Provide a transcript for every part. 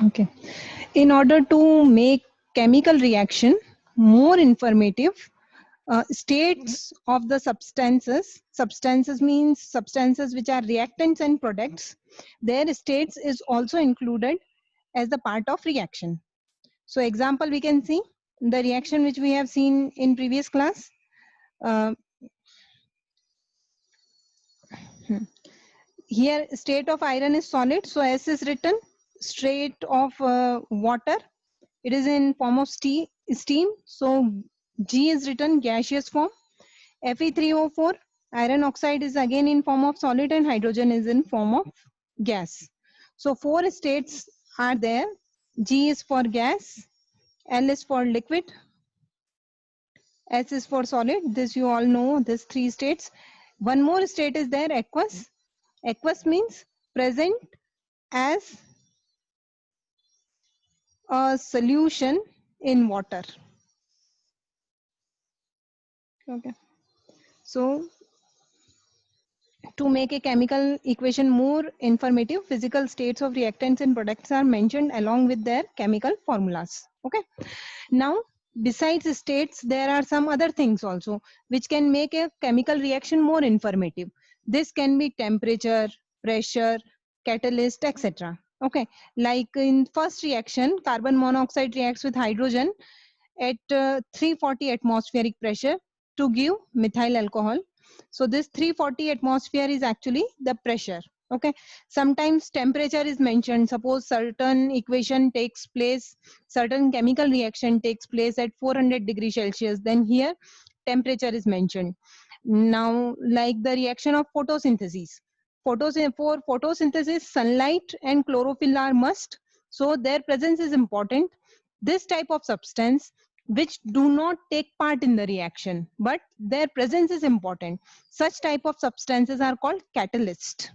Okay. In order to make chemical reaction more informative, states of the substances means substances which are reactants and products, their states is also included as the part of reaction. So example we can see the reaction which we have seen in previous class. Uh, Here state of iron is solid, so S is written. State of water, it is in form of steam, so G is written gaseous form. Fe3O4, iron oxide is again in form of solid and hydrogen is in form of gas. So four states are there. G is for gas, L is for liquid, S is for solid. This you all know, this three states. One more state is there, aqueous. Aqueous means present as a solution in water. Okay. So to make a chemical equation more informative, physical states of reactants and products are mentioned along with their chemical formulas. Okay. Now, besides states, there are some other things also which can make a chemical reaction more informative. This can be temperature, pressure, catalyst, etc. Okay. Like in first reaction, carbon monoxide reacts with hydrogen at 340 atmospheric pressure to give methyl alcohol. So this 340 atmosphere is actually the pressure. Okay. Sometimes temperature is mentioned. Suppose certain equation takes place, certain chemical reaction takes place at 400 degrees Celsius, then here temperature is mentioned. Now, like the reaction of photosynthesis. For photosynthesis, sunlight and chlorophyll are must. So their presence is important. This type of substance which do not take part in the reaction, but their presence is important. Such type of substances are called catalyst.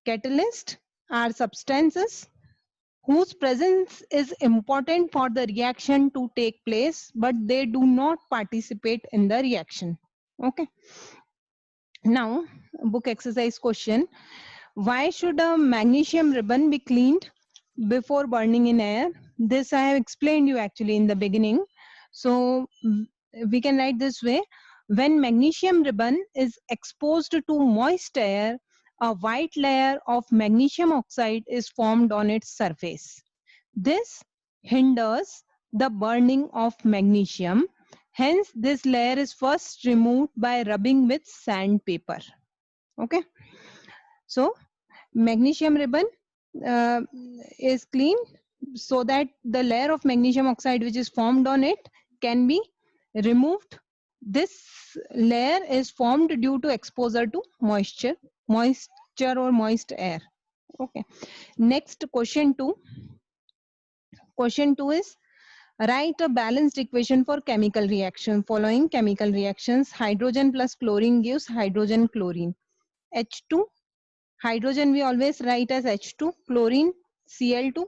Catalysts are substances whose presence is important for the reaction to take place, but they do not participate in the reaction. Okay. Now, book exercise question. Why should a magnesium ribbon be cleaned before burning in air? This I have explained you actually in the beginning. So we can write this way. When magnesium ribbon is exposed to moist air, a white layer of magnesium oxide is formed on its surface. This hinders the burning of magnesium. Hence, this layer is first removed by rubbing with sandpaper. Okay. So, magnesium ribbon uh, is cleaned so that the layer of magnesium oxide which is formed on it can be removed. This layer is formed due to exposure to moisture or moist air. Okay. Next, question 2. Question 2 is write a balanced equation for chemical reaction. Following chemical reactions, hydrogen plus chlorine gives hydrogen chlorine. H2, hydrogen we always write as H2, chlorine Cl2,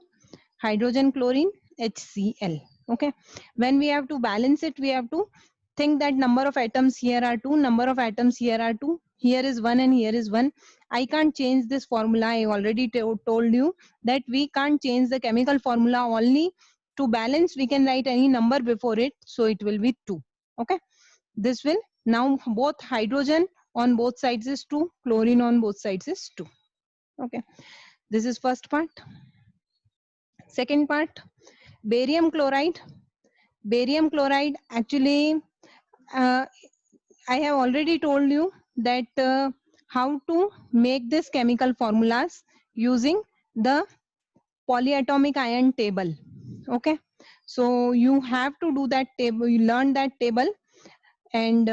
hydrogen chlorine HCl. Okay. When we have to balance it, we have to think that number of atoms here are 2, number of atoms here are 2, here is 1 and here is 1. I can't change this formula. I already told you that we can't change the chemical formula. Only to balance we can write any number before it, so it will be 2. Okay. This will now both hydrogen on both sides is 2, chlorine on both sides is 2. Okay. This is first part. Second part, barium chloride. Barium chloride actually uh, I have already told you that how to make this chemical formulas using the polyatomic ion table. Okay. So you have to do that table, you learn that table, and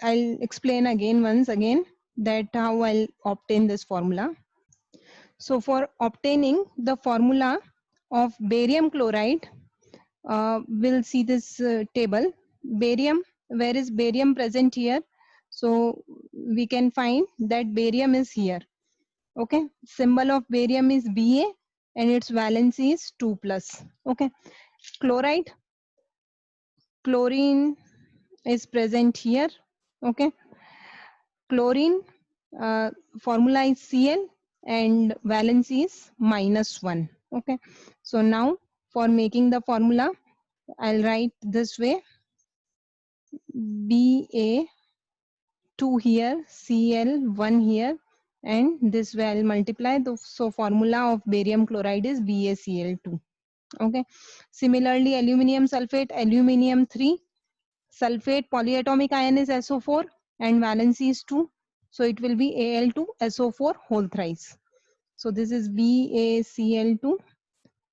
I'll explain again once again that how I'll obtain this formula. So for obtaining the formula of barium chloride, we'll see this table. Barium, where is barium present here? So we can find that barium is here. Okay, symbol of barium is Ba and its valency is 2 plus. Okay, chloride, chlorine is present here. Okay, chlorine formula is Cl. and valency is -1. Okay, so now for making the formula, I'll write this way: Ba2 here, Cl1 here, and this way I'll multiply. So formula of barium chloride is BaCl2. Okay, similarly aluminium sulfate, aluminium 3, sulfate polyatomic ion is SO4 and valency is 2, so it will be Al2SO4 whole thrice. So this is BaCl2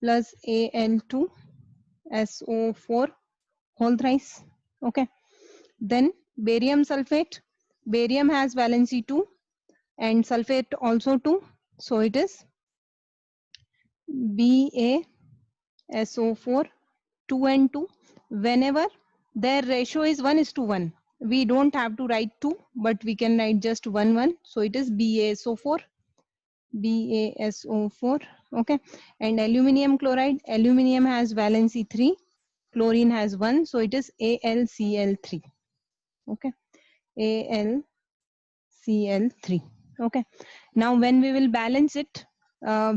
plus Al2SO4 whole thrice. Okay, then barium sulfate, barium has valency 2 and sulfate also 2, so it is BaSO4 2 and 2. Whenever their ratio is 1:1, we don't have to write 2, but we can write just 1 1, so it is BaSO4. Okay, and aluminium chloride, aluminium has valency 3, chlorine has 1, so it is AlCl3. Okay, AlCl3. Okay, now when we will balance it,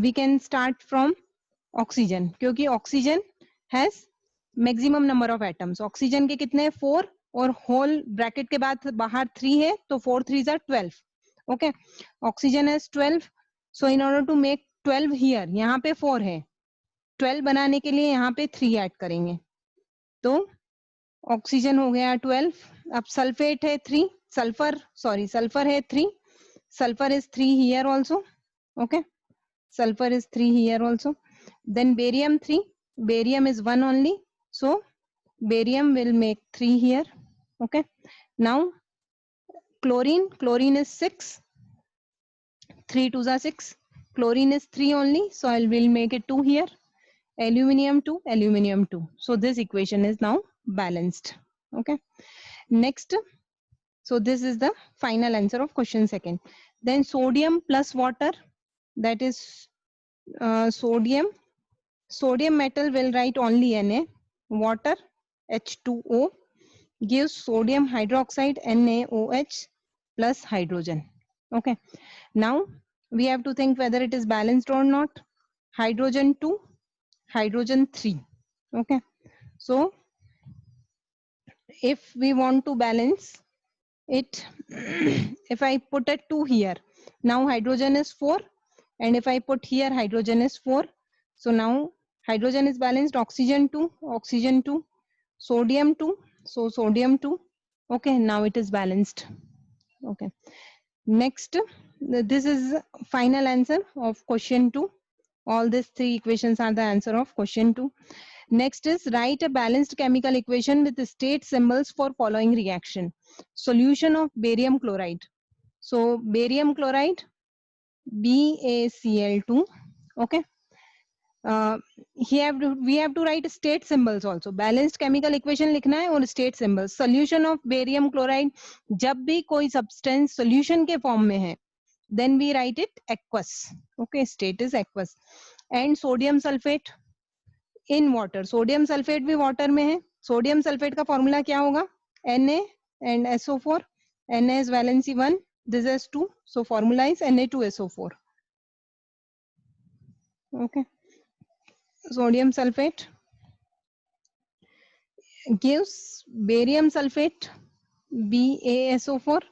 we can start from oxygen, क्योंकि oxygen has maximum number of atoms. oxygen के कितने 4 और whole bracket के बाद बाहर 3 है, तो 4 3s are 12. Okay, oxygen has 12, so in order to make 12 here, यहाँ पे 4 है, 12 बनाने के लिए यहाँ पे 3 ऐड करेंगे, तो ऑक्सीजन हो गया 12. अब सल्फेट है 3, सल्फर है 3, sulfur is 3 here also. Okay, sulfur is 3 here also. Then barium 3, barium is 1 only, so barium will make 3 here. Okay, now chlorine is 6, 3 2s are 6, chlorine is 3 only, so I will make it 2 here. Aluminium 2, aluminium 2, so this equation is now balanced. Okay, next, so this is the final answer of question second. Then sodium plus water, that is sodium metal will write only Na, water H2O gives sodium hydroxide NaOH plus hydrogen. Okay, now we have to think whether it is balanced or not. Hydrogen 2, hydrogen 3. Okay, so if we want to balance it, if I put a 2 here, now hydrogen is 4, and if I put here hydrogen is 4, so now hydrogen is balanced. Oxygen 2, oxygen 2, sodium 2, so sodium 2. Okay, now it is balanced. Okay, next, this is final answer of question 2. All these 3 equations are the answer of question 2. Next is write a balanced chemical equation with the state symbols for following reaction. Solution of barium chloride. So barium chloride, BaCl2. Okay, here we have to write state symbols also. Balanced chemical equation लिखना है और state symbols. Solution of barium chloride, जब भी कोई substance solution के form में है, then we write it aqueous. Okay, state is aqueous. And sodium sulfate in water. Sodium sulfate भी water में है. Sodium sulfate का formula क्या होगा? Na and SO4. Na is valency 1, this is 2, so formula is Na2SO4. Okay, sodium sulfate gives barium sulfate BaSO4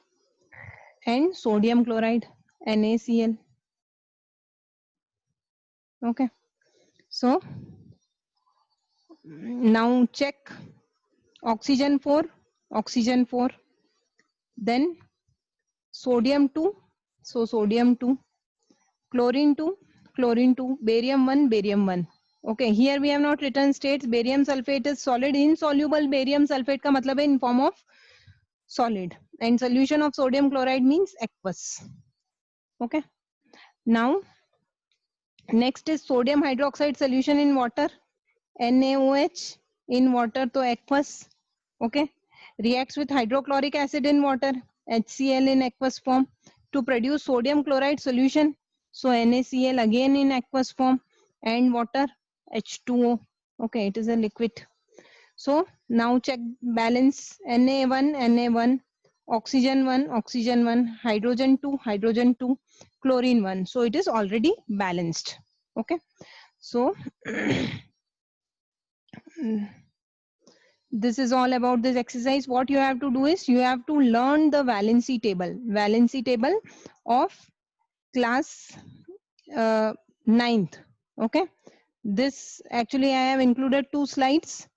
and sodium chloride NaCl. Okay, so now check oxygen 4, then sodium 2, so sodium 2, chlorine 2, barium 1. Okay, here we have not written states. Barium sulfate is solid. Insoluble barium sulfate का मतलब है in form of solid, and solution of sodium chloride means aqueous. Okay, now next is sodium hydroxide solution in water, NaOH in water, तो aqueous. Okay, reacts with hydrochloric acid in water, HCl in aqueous form, to produce sodium chloride solution. So NaCl again in aqueous form, and water H2O. Okay, it is a liquid. So now check balance. Na1, oxygen 1, oxygen 1, hydrogen 2, hydrogen 2, chlorine 1. So it is already balanced. Okay. So this is all about this exercise. What you have to do is you have to learn the valency table of class 9th. Okay. This actually I have included 2 slides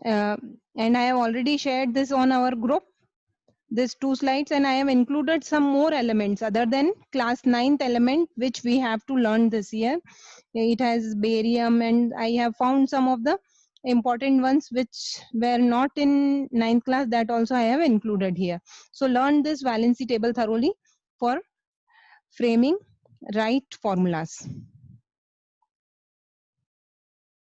and I have already shared this on our group, these 2 slides, and I have included some more elements other than class 9th element which we have to learn this year. It has barium, and I have found some of the important ones which were not in 9th class, that also I have included here. So learn this valency table thoroughly for framing right formulas.